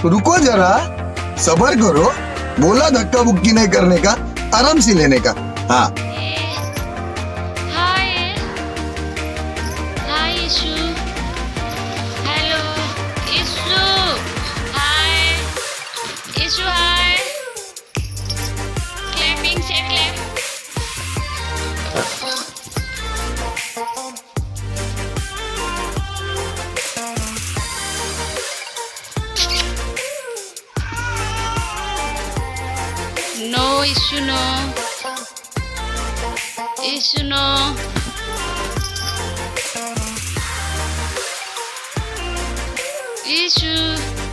रुको जरा, सबर करो। बोला धक्का बुक्की नहीं करने का, आराम से लेने का। हाँ हाय हाय इशू, हेलो इशू, हाय इशू, हाय क्लैपिंग से clap. No issue, no issue, no issue.